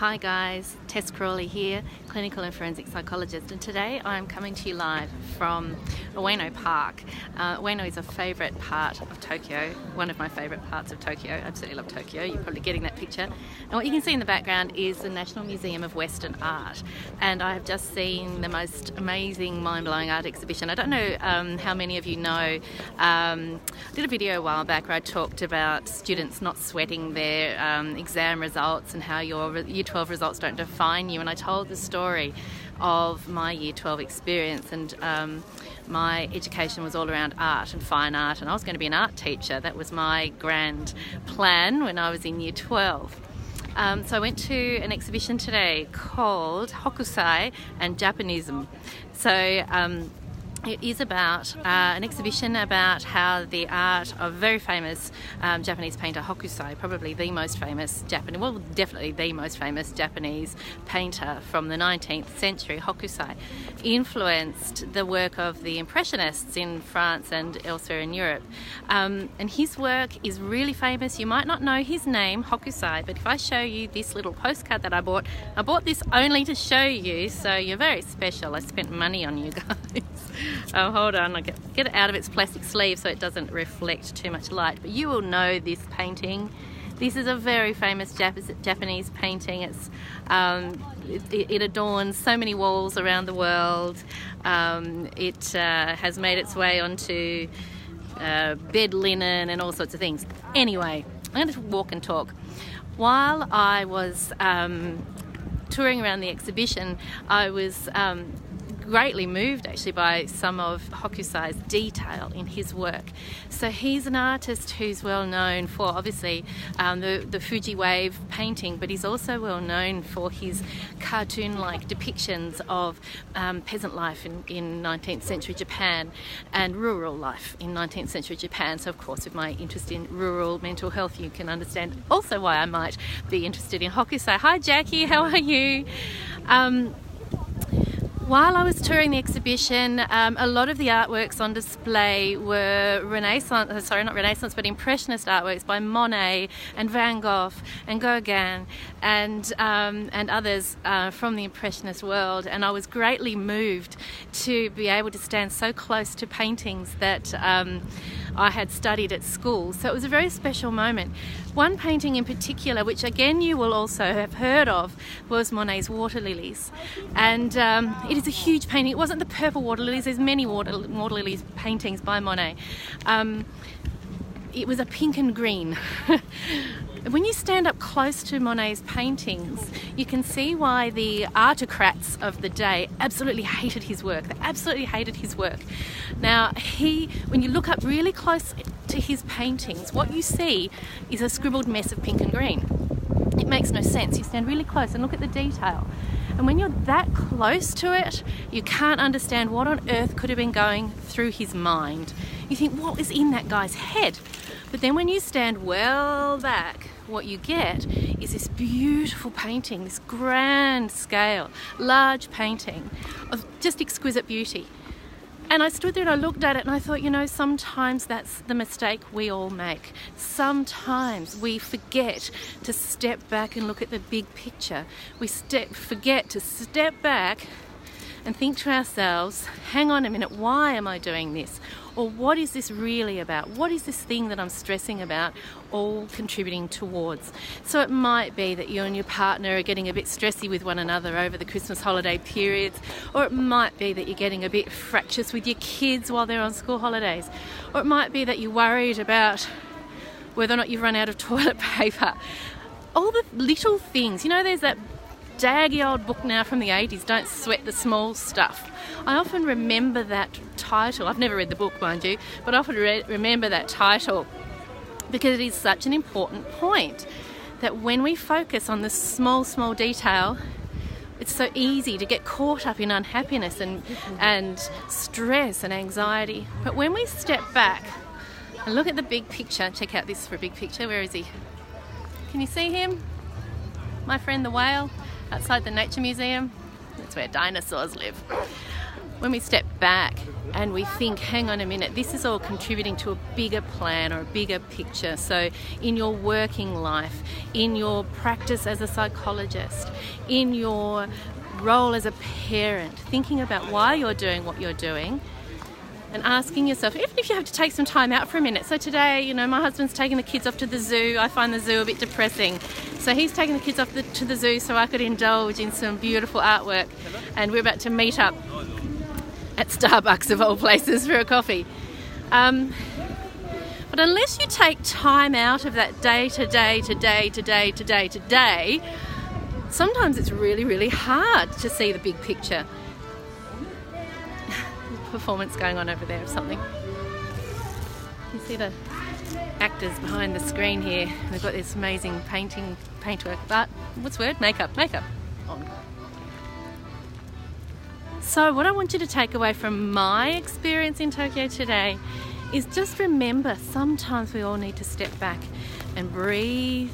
Hi guys, Tess.Crawley here, clinical and forensic psychologist, and today I'm coming to you live from Ueno Park. Ueno is a favourite part of Tokyo, one of my favourite parts of Tokyo. I absolutely love Tokyo, you're probably getting that picture. And what you can see in the background is the National Museum of Western Art, and I have just seen the most amazing, mind-blowing art exhibition. I don't know how many of you know, I did a video a while back where I talked about students not sweating their exam results and how your Year 12 results don't define you, and I told the story of my Year 12 experience, and my education was all around art and fine art, and I was going to be an art teacher. That was my grand plan when I was in Year 12. So I went to an exhibition today called Hokkusai and Japanism. So it is about an exhibition about how the art of very famous Japanese painter Hokkusai, probably the most famous definitely the most famous Japanese painter from the 19th century, Hokkusai, influenced the work of the Impressionists in France and elsewhere in Europe. And his work is really famous. You might not know his name, Hokkusai, but if I show you this little postcard that I bought this only to show you, so you're very special. I spent money on you guys. Oh, hold on, I'll get it out of its plastic sleeve so it doesn't reflect too much light. But you will know this painting. This is a very famous Japanese painting. It adorns so many walls around the world. It has made its way onto bed linen and all sorts of things. Anyway, I'm going to walk and talk. While I was touring around the exhibition, I was greatly moved actually by some of Hokkusai's detail in his work. So he's an artist who's well known for obviously the Fuji wave painting, but he's also well known for his cartoon-like depictions of peasant life in 19th century Japan and rural life in 19th century Japan. So of course, with my interest in rural mental health, you can understand also why I might be interested in Hokkusai. Hi Jackie, how are you? While I was touring the exhibition, a lot of the artworks on display were Impressionist artworks by Monet and Van Gogh and Gauguin and others from the Impressionist world. And I was greatly moved to be able to stand so close to paintings that I had studied at school. So it was a very special moment. One painting in particular, which again you will also have heard of, was Monet's Water Lilies. And it is a huge painting. It wasn't the purple water lilies. There's many water lilies paintings by Monet. It was a pink and green. When you stand up close to Monet's paintings, you can see why the artocrats of the day absolutely hated his work. They absolutely hated his work. Now, when you look up really close to his paintings, what you see is a scribbled mess of pink and green. It makes no sense. You stand really close and look at the detail. And when you're that close to it, you can't understand what on earth could have been going through his mind. You think, what is in that guy's head? But then when you stand well back, what you get is this beautiful painting, this grand scale, large painting of just exquisite beauty. And I stood there and I looked at it and I thought, sometimes that's the mistake we all make. Sometimes we forget to step back and look at the big picture. We forget to step back and think to ourselves, hang on a minute, why am I doing this? Or what is this really about? What is this thing that I'm stressing about all contributing towards? So it might be that you and your partner are getting a bit stressy with one another over the Christmas holiday periods, or it might be that you're getting a bit fractious with your kids while they're on school holidays, or it might be that you're worried about whether or not you've run out of toilet paper. All the little things, there's that daggy old book now from the 80s, Don't Sweat the Small Stuff. I often remember that title. I've never read the book, mind you, but I often remember that title because it is such an important point that when we focus on the small detail, it's so easy to get caught up in unhappiness and stress and anxiety. But when we step back and look at the big picture, check out this for a big picture. Where is he? Can you see him? My friend the whale outside the Nature Museum. That's where dinosaurs live. When we step back and we think, hang on a minute, this is all contributing to a bigger plan or a bigger picture. So in your working life, in your practice as a psychologist, in your role as a parent, thinking about why you're doing what you're doing, and asking yourself, even if you have to take some time out for a minute. So today, you know, my husband's taking the kids off to the zoo. I find the zoo a bit depressing. So he's taking the kids off to the zoo so I could indulge in some beautiful artwork. And we're about to meet up at Starbucks, of all places, for a coffee. But unless you take time out of that day to day, sometimes it's really, really hard to see the big picture. Performance going on over there of something. You see the actors behind the screen here. They've got this amazing paintwork, but what's the word? Makeup on. So what I want you to take away from my experience in Tokyo today is just remember, sometimes we all need to step back and breathe,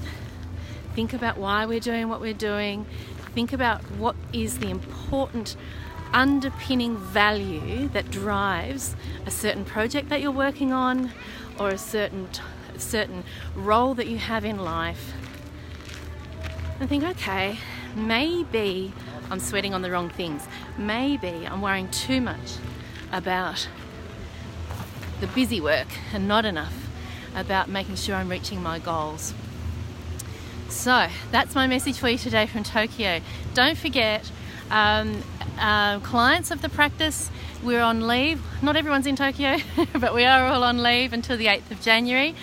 think about why we're doing what we're doing, think about what is the important underpinning value that drives a certain project that you're working on, or a certain role that you have in life, and think, okay, maybe I'm sweating on the wrong things. Maybe I'm worrying too much about the busy work and not enough about making sure I'm reaching my goals. So that's my message for you today from Tokyo. Don't forget, clients of the practice, we're on leave. Not everyone's in Tokyo, but we are all on leave until the 8th of January.